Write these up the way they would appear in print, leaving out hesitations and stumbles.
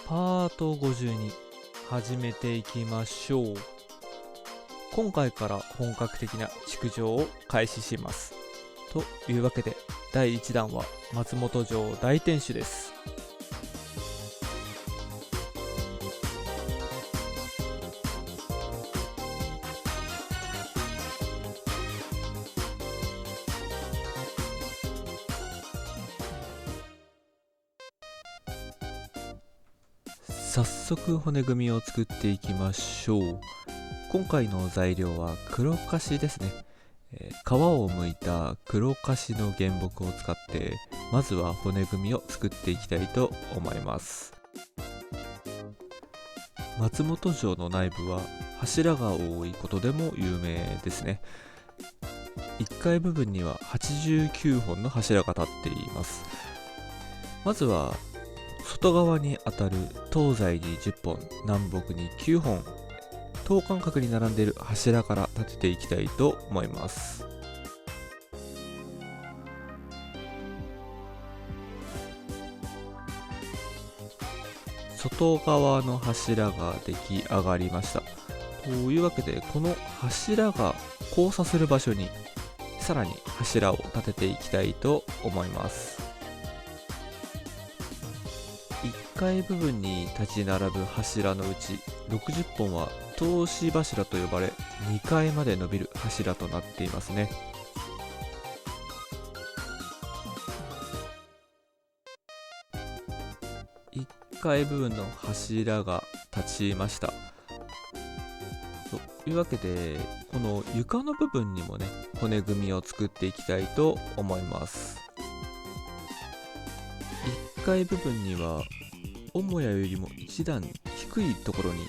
パート52始めていきましょう。今回から本格的な築城を開始します。というわけで第1弾は松本城大天守です。早速骨組みを作っていきましょう。今回の材料は黒カシですね。皮を剥いた黒カシの原木を使ってまずは骨組みを作っていきたいと思います。松本城の内部は柱が多いことでも有名ですね。1階部分には89本の柱が立っています。まずは外側にあたる東西に10本、南北に9本、等間隔に並んでいる柱から立てていきたいと思います。外側の柱が出来上がりました。というわけでこの柱が交差する場所にさらに柱を立てていきたいと思います。1階部分に立ち並ぶ柱のうち60本は通し柱と呼ばれ2階まで伸びる柱となっていますね。1階部分の柱が立ちました。というわけでこの床の部分にもね骨組みを作っていきたいと思います。1階部分には母屋よりも一段低いところに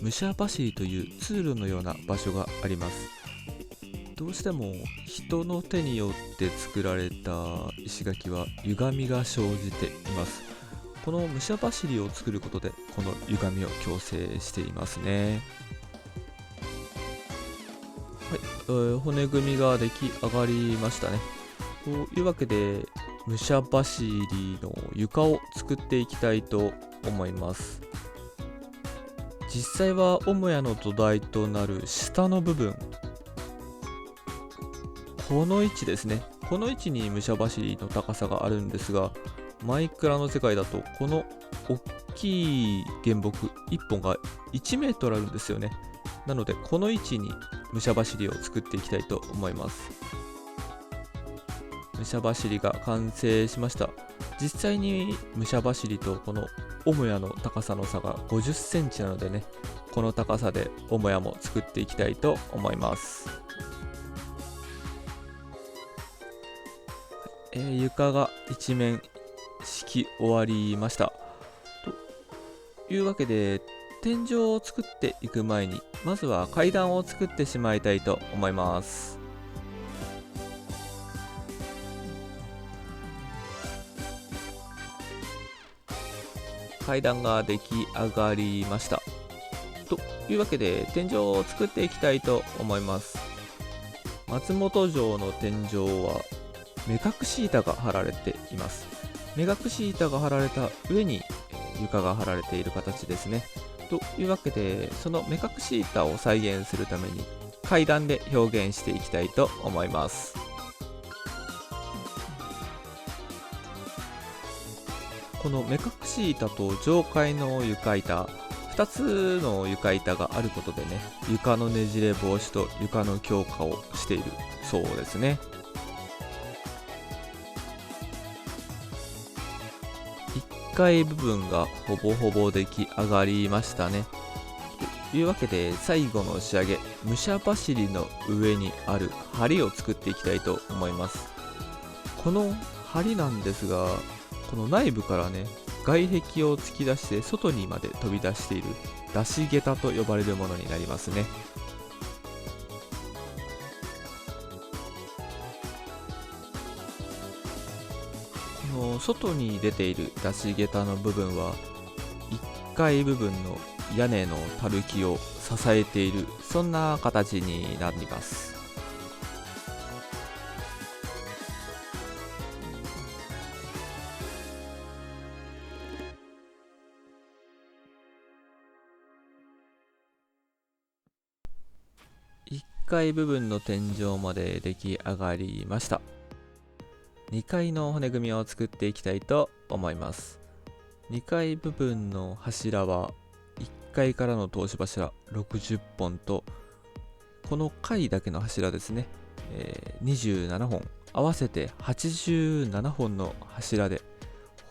武者走りという通路のような場所があります。どうしても人の手によって作られた石垣は歪みが生じています。この武者走りを作ることでこの歪みを矯正していますね。はい、骨組みが出来上がりましたね。というわけで武者走りの床を作っていきたいと思います。実際は母屋の土台となる下の部分、この位置ですね。この位置に武者走りの高さがあるんですが、マイクラの世界だとこの大きい原木1本が1メートルあるんですよね。なのでこの位置に武者走りを作っていきたいと思います。武者走りが完成しました。実際に武者走りとこの母屋の高さの差が50センチなのでね、この高さで母屋も作っていきたいと思います。床が一面敷き終わりました。というわけで天井を作っていく前にまずは階段を作ってしまいたいと思います。階段が出来上がりました。というわけで天井を作っていきたいと思います。松本城の天井は目隠し板が張られています。目隠し板が張られた上に床が張られている形ですね。というわけでその目隠し板を再現するために階段で表現していきたいと思います。この目隠し板と上階の床板、2つの床板があることでね、床のねじれ防止と床の強化をしているそうですね。1階部分がほぼほぼ出来上がりましたね。というわけで最後の仕上げ、武者走りの上にある梁を作っていきたいと思います。この梁なんですが、この内部からね外壁を突き出して外にまで飛び出している出し下駄と呼ばれるものになりますね。この外に出ている出し下駄の部分は1階部分の屋根のたるきを支えている、そんな形になります。階部分の天井まで出来上がりました。2階の骨組みを作っていきたいと思います。2階部分の柱は1階からの通し柱60本と、この階だけの柱ですね、27本、合わせて87本の柱で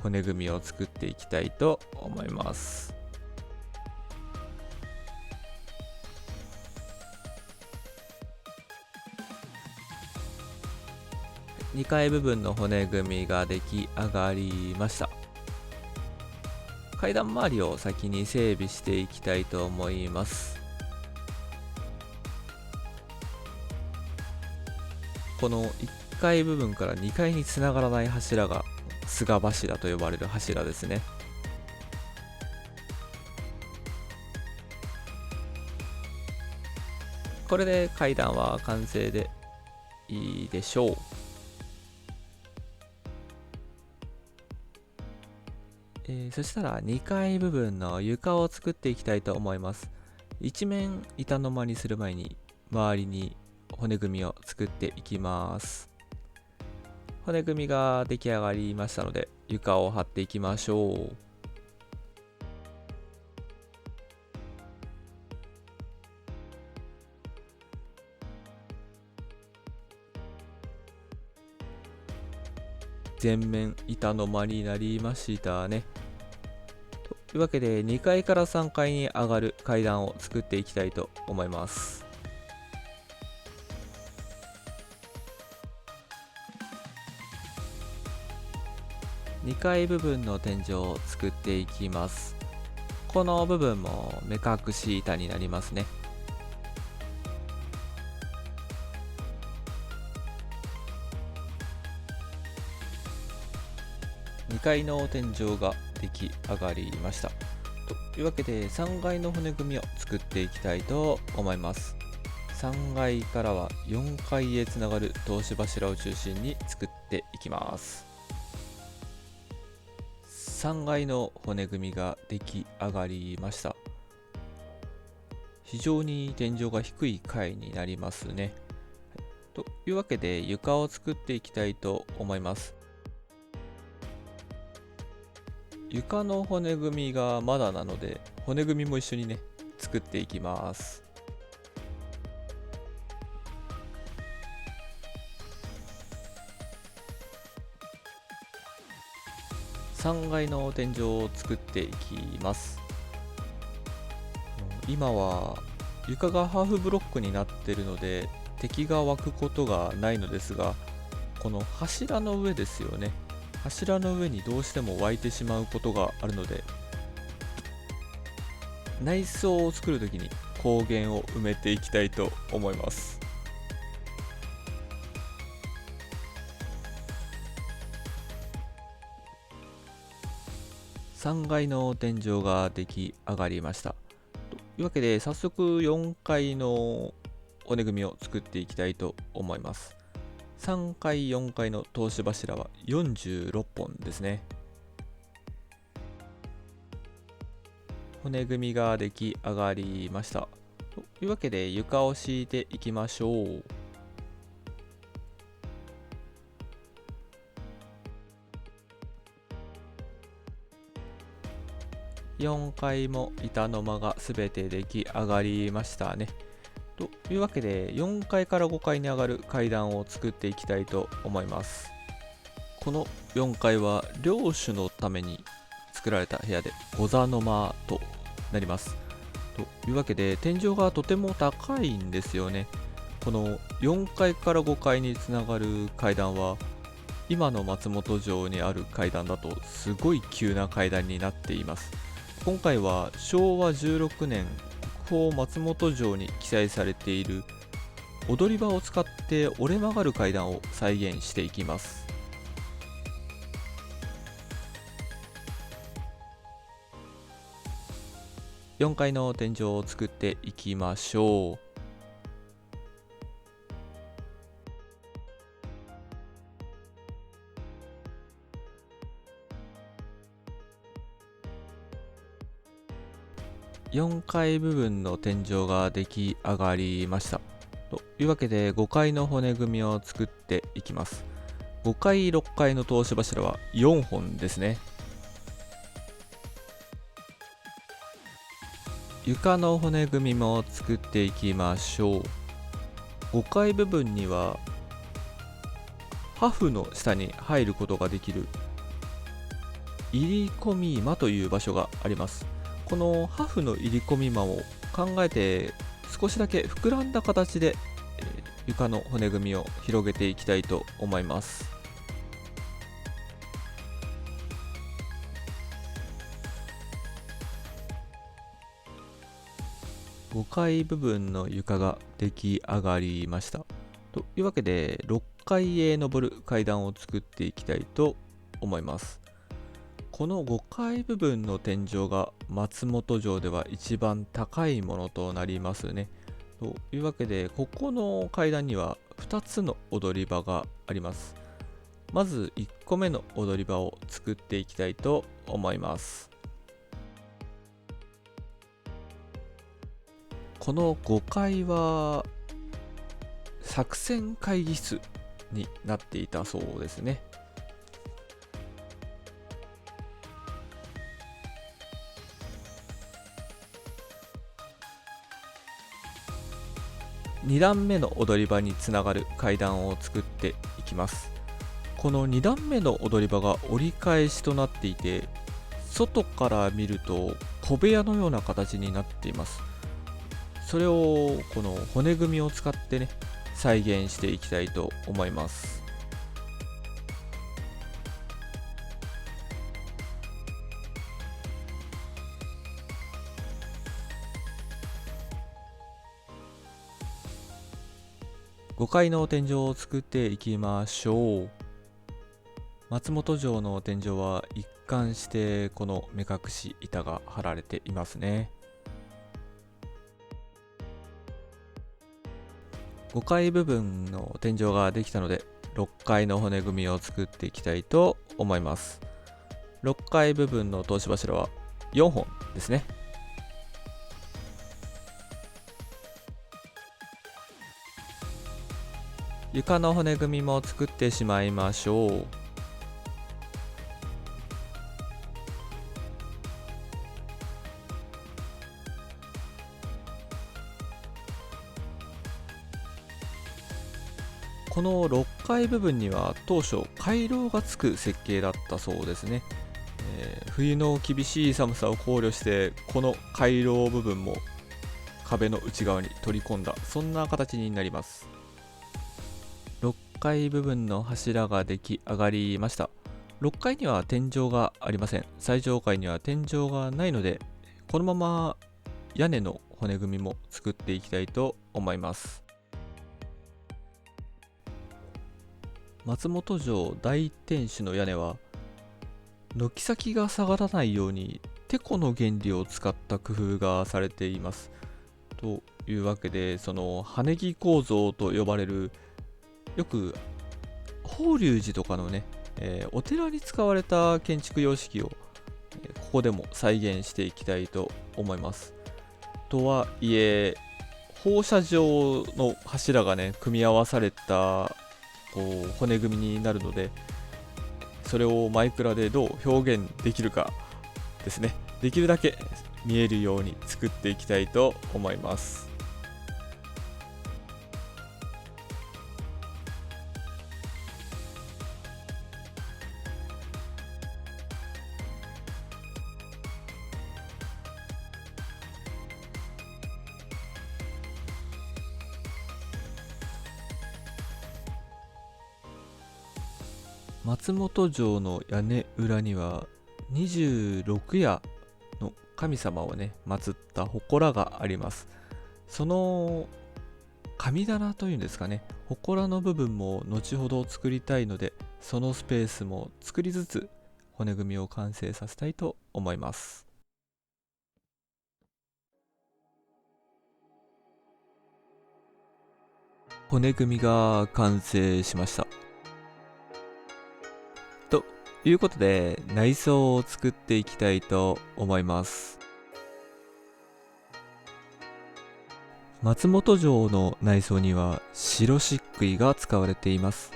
骨組みを作っていきたいと思います。2階部分の骨組みが出来上がりました。階段周りを先に整備していきたいと思います。この1階部分から2階につながらない柱が菅柱と呼ばれる柱ですね。これで階段は完成でいいでしょう。そしたら2階部分の床を作っていきたいと思います。一面板の間にする前に周りに骨組みを作っていきます。骨組みが出来上がりましたので床を張っていきましょう。全面板の間になりましたね。というわけで2階から3階に上がる階段を作っていきたいと思います。2階部分の天井を作っていきます。この部分も目隠し板になりますね。2階の天井が出来上がりました。というわけで3階の骨組みを作っていきたいと思います。3階からは4階へつながる通し柱を中心に作っていきます。3階の骨組みが出来上がりました。非常に天井が低い階になりますね。というわけで床を作っていきたいと思います。床の骨組みがまだなので骨組みも一緒にね作っていきます。3階の天井を作っていきます。今は床がハーフブロックになっているので敵が湧くことがないのですが、この柱の上ですよね。柱の上にどうしても湧いてしまうことがあるので、内装を作るときに光源を埋めていきたいと思います。3階の天井が出来上がりました。というわけで早速4階の骨組みを作っていきたいと思います。3階4階の通し柱は46本ですね。骨組みが出来上がりました。というわけで床を敷いていきましょう。4階も板の間がすべて出来上がりましたね。というわけで4階から5階に上がる階段を作っていきたいと思います。この4階は領主のために作られた部屋で御座の間となります。というわけで天井がとても高いんですよね。この4階から5階につながる階段は今の松本城にある階段だとすごい急な階段になっています。今回は昭和16年国宝松本城に記載されている踊り場を使って折れ曲がる階段を再現していきます。4階の天井を作っていきましょう。4階部分の天井が出来上がりました。というわけで5階の骨組みを作っていきます。5階6階の通し柱は4本ですね。床の骨組みも作っていきましょう。5階部分にはハフの下に入ることができる入り込み間という場所があります。このハフの入り込み間を考えて少しだけ膨らんだ形で、床の骨組みを広げていきたいと思います。5階部分の床が出来上がりました。というわけで6階へ登る階段を作っていきたいと思います。この5階部分の天井が松本城では一番高いものとなりますね。というわけでここの階段には2つの踊り場があります。まず1個目の踊り場を作っていきたいと思います。この5階は作戦会議室になっていたそうですね。2段目の踊り場につながる階段を作っていきます。この2段目の踊り場が折り返しとなっていて、外から見ると小部屋のような形になっています。それをこの骨組みを使ってね、再現していきたいと思います。5階の天井を作っていきましょう。松本城の天井は一貫してこの目隠し板が張られていますね。5階部分の天井ができたので6階の骨組みを作っていきたいと思います。6階部分の通し柱は4本ですね。床の骨組みも作ってしまいましょう。この6階部分には当初回廊がつく設計だったそうですね。冬の厳しい寒さを考慮してこの回廊部分も壁の内側に取り込んだ、そんな形になります。6階部分の柱が出来上がりました。6階には天井がありません。最上階には天井がないので、このまま屋根の骨組みも作っていきたいと思います。松本城大天守の屋根は軒先が下がらないようにテコの原理を使った工夫がされています。というわけで、その羽根木構造と呼ばれる、よく法隆寺とかのね、お寺に使われた建築様式を、ここでも再現していきたいと思います。とはいえ放射状の柱がね組み合わされたこう骨組みになるので、それをマイクラでどう表現できるかですね。できるだけ見えるように作っていきたいと思います。松本城の屋根裏には26夜の神様をね祀った祠があります。その神棚というんですかね、祠の部分も後ほど作りたいので、そのスペースも作りつつ骨組みを完成させたいと思います。骨組みが完成しました。ということで内装を作っていきたいと思います。松本城の内装には白漆喰が使われています。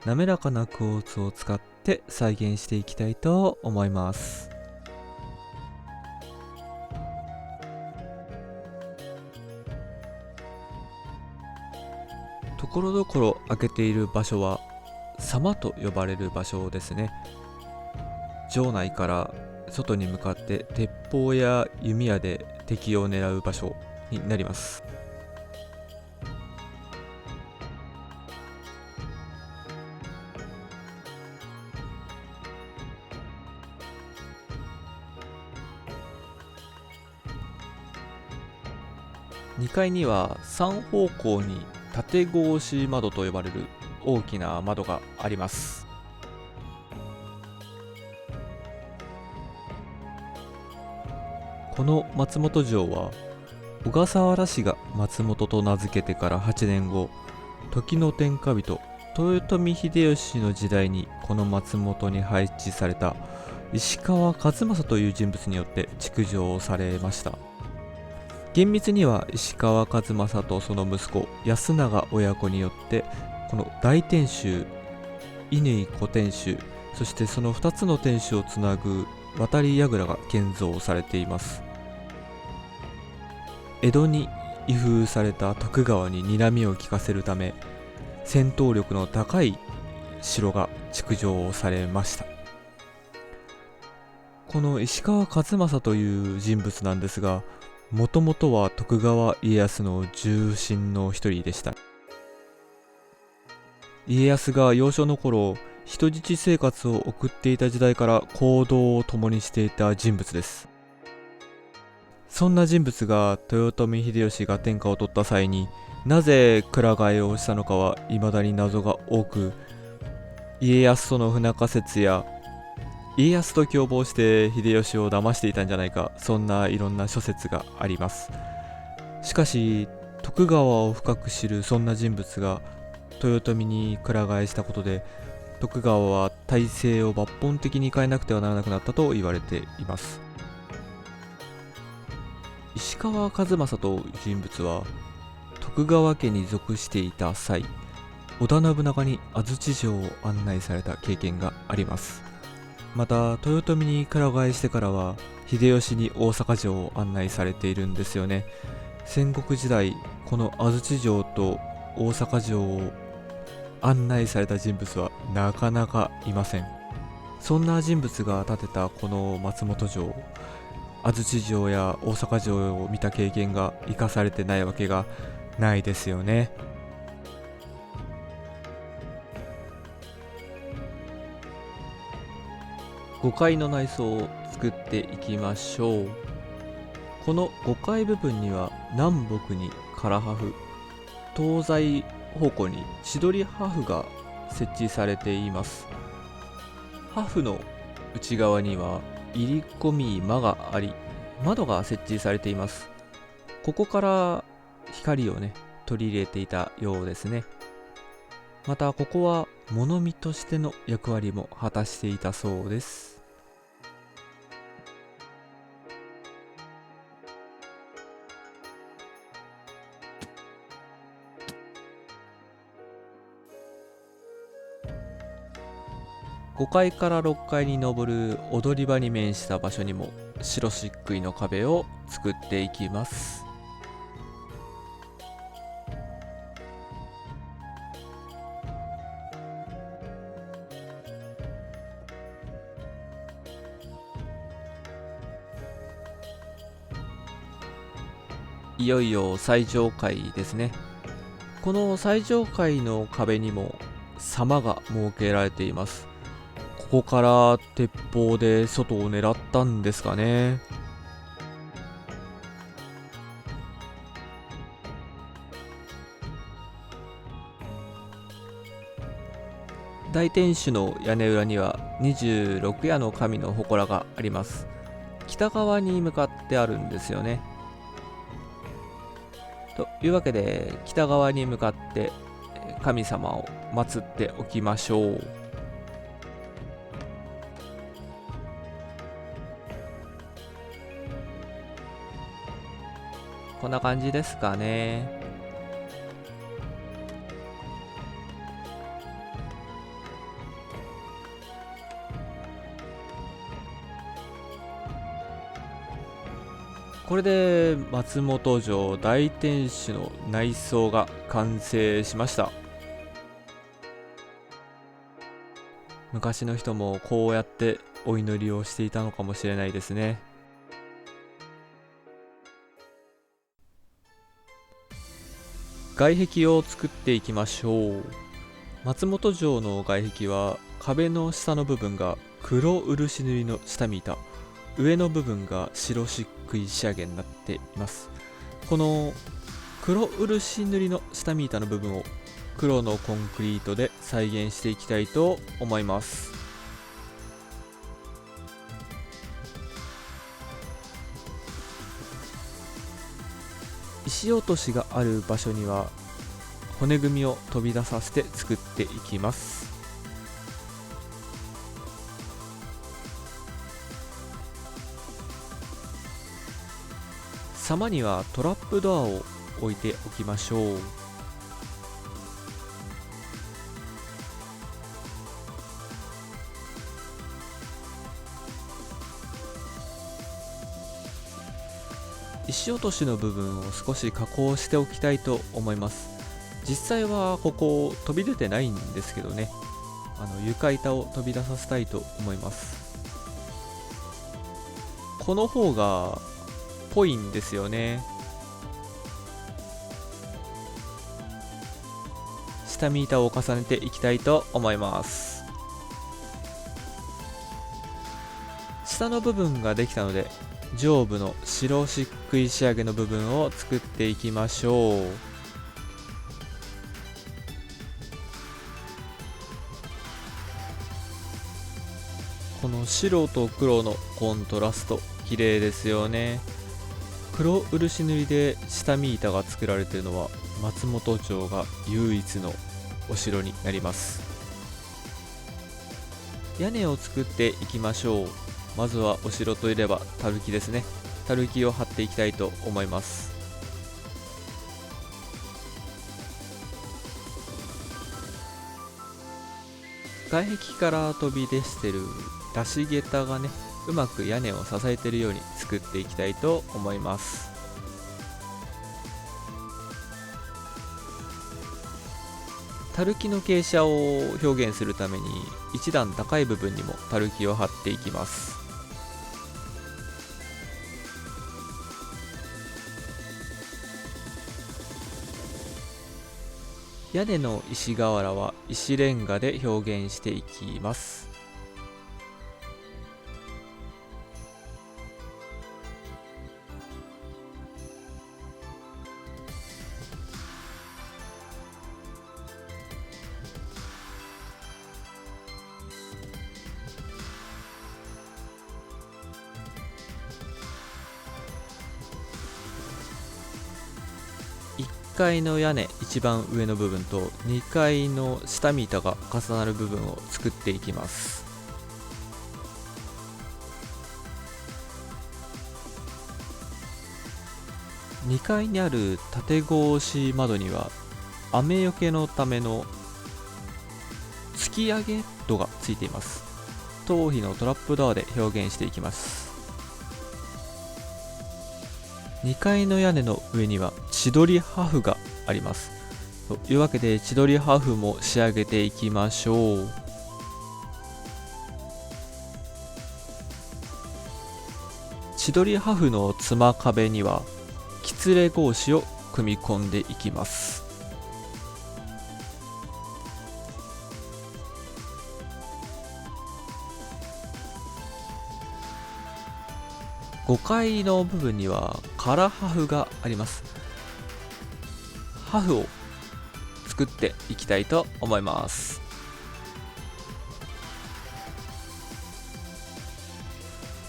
滑らかなクォーツを使って再現していきたいと思います。ところどころ開けている場所は狭間と呼ばれる場所ですね。城内から外に向かって鉄砲や弓矢で敵を狙う場所になります。2階には3方向に縦格子窓と呼ばれる大きな窓があります。この松本城は小笠原氏が松本と名付けてから8年後、時の天下人豊臣秀吉の時代にこの松本に配置された石川数正という人物によって築城されました。厳密には石川数正とその息子安永親子によってこの大天守、乾小天守、そしてその2つの天守をつなぐ渡り櫓が建造されています。江戸に移封された徳川に睨みを利かせるため、戦闘力の高い城が築城されました。この石川数正という人物なんですが、もともとは徳川家康の重臣の一人でした。家康が幼少の頃、人質生活を送っていた時代から行動を共にしていた人物です。そんな人物が豊臣秀吉が天下を取った際になぜくら替えをしたのかは未だに謎が多く、家康との不仲説や家康と共謀して秀吉を騙していたんじゃないか、そんないろんな諸説があります。しかし徳川を深く知るそんな人物が豊臣にくら替えしたことで、徳川は体制を抜本的に変えなくてはならなくなったと言われています。石川数正という人物は徳川家に属していた際、織田信長に安土城を案内された経験があります。また豊臣にくら替えしてからは秀吉に大阪城を案内されているんですよね。戦国時代、この安土城と大阪城を案内された人物はなかなかいません。そんな人物が建てたこの松本城、安土城や大阪城を見た経験が生かされてないわけがないですよね。5階の内装を作っていきましょう。この5階部分には南北に唐破風、東西方向に千鳥破風が設置されています。破風の内側には入り込み間があり、窓が設置されています。ここから光を取り入れていたようですね。またここは物見としての役割も果たしていたそうです。5階から6階に上る踊り場に面した場所にも白漆喰の壁を作っていきます。いよいよ最上階ですね。この最上階の壁にも狭間が設けられています。ここから鉄砲で外を狙ったんですかね。大天守の屋根裏には26矢の神の祠があります。北側に向かってあるんですよね。というわけで北側に向かって神様を祀っておきましょう。こんな感じですかね。これで松本城大天守の内装が完成しました。昔の人もこうやってお祈りをしていたのかもしれないですね。外壁を作っていきましょう。松本城の外壁は壁の下の部分が黒漆塗りの下見板、上の部分が白漆喰仕上げになっています。この黒漆塗りの下見板の部分を黒のコンクリートで再現していきたいと思います。石落としがある場所には骨組みを飛び出させて作っていきます。様にはトラップドアを置いておきましょう。石落としの部分を少し加工しておきたいと思います。実際はここ飛び出てないんですけどね、床板を飛び出させたいと思います。この方がぽいんですよね。下見板を重ねていきたいと思います。下の部分ができたので、上部の白漆喰仕上げの部分を作っていきましょう。この白と黒のコントラスト綺麗ですよね。黒漆塗りで下見板が作られているのは松本城が唯一のお城になります。屋根を作っていきましょう。まずはお城といえば垂木ですね。垂木を張っていきたいと思います。外壁から飛び出してる出し下駄がね、うまく屋根を支えているように作っていきたいと思います。垂木の傾斜を表現するために一段高い部分にも垂木を張っていきます。屋根の石瓦は石レンガで表現していきます。1階の屋根一番上の部分と2階の下見板が重なる部分を作っていきます。2階にある縦格子窓には雨よけのための突き上げ戸がついています。頭皮のトラップドアで表現していきます。2階の屋根の上には千鳥破風があります。というわけで千鳥破風も仕上げていきましょう。千鳥破風の妻壁にはきつれ格子を組み込んでいきます。5階の部分には唐破風があります。破風を作っていきたいと思います。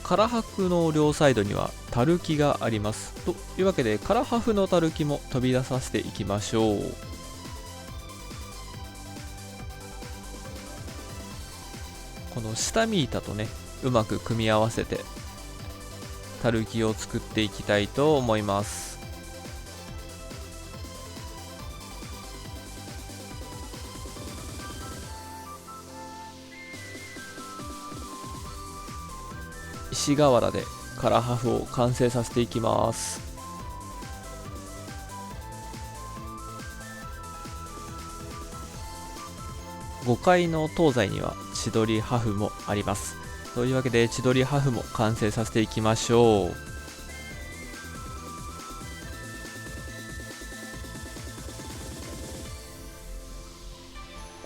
唐破風の両サイドには垂木があります。というわけで唐破風の垂木も飛び出させていきましょう。この下見板とね、うまく組み合わせて垂木を作っていきたいと思います。石瓦でカラーハフを完成させていきます。5階の東西には千鳥ハフもあります。というわけで千鳥ハフも完成させていきましょう。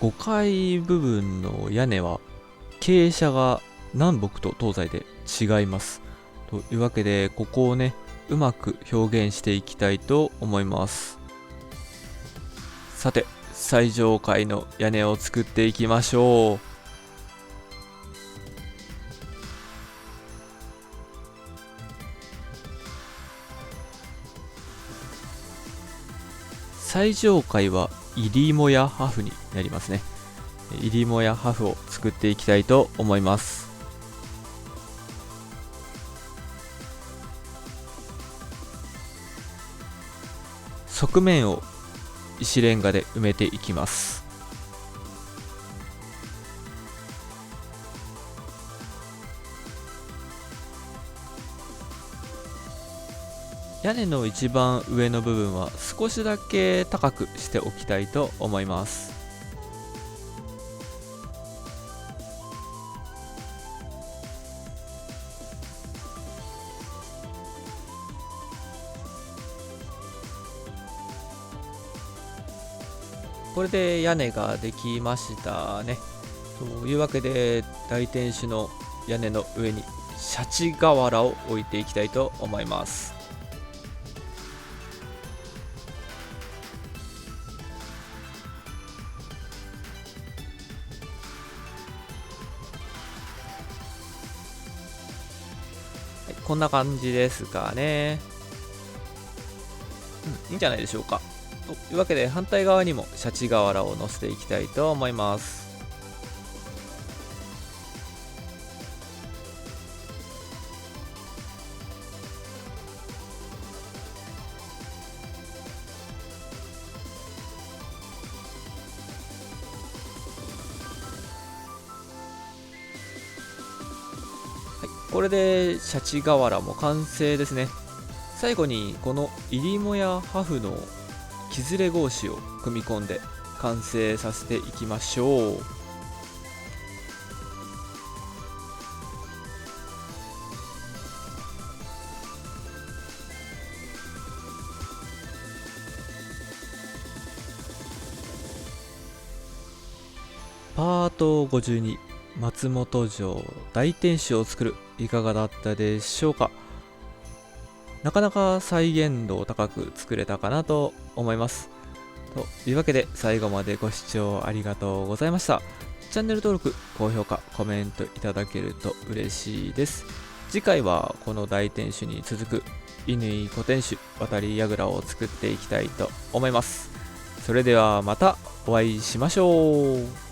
5階部分の屋根は傾斜が南北と東西で違います。というわけでここをねうまく表現していきたいと思います。さて最上階の屋根を作っていきましょう。最上階は入り母屋ハフになりますね。入り母屋ハフを作っていきたいと思います。側面を石レンガで埋めていきます。屋根の一番上の部分は少しだけ高くしておきたいと思います。これで屋根ができましたね。というわけで大天守の屋根の上にシャチ瓦を置いていきたいと思います。はい、こんな感じですかね。いいんじゃないでしょうか。というわけで反対側にもシャチ瓦を乗せていきたいと思います。はい、これでシャチ瓦も完成ですね。最後にこの入り母屋ハフの木ずれ格子を組み込んで完成させていきましょう。パート52、松本城大天守を作る、いかがだったでしょうか。なかなか再現度高く作れたかなと思います。というわけで最後までご視聴ありがとうございました。チャンネル登録、高評価、コメントいただけると嬉しいです。次回はこの大天守に続く乾小天守渡り櫓を作っていきたいと思います。それではまたお会いしましょう。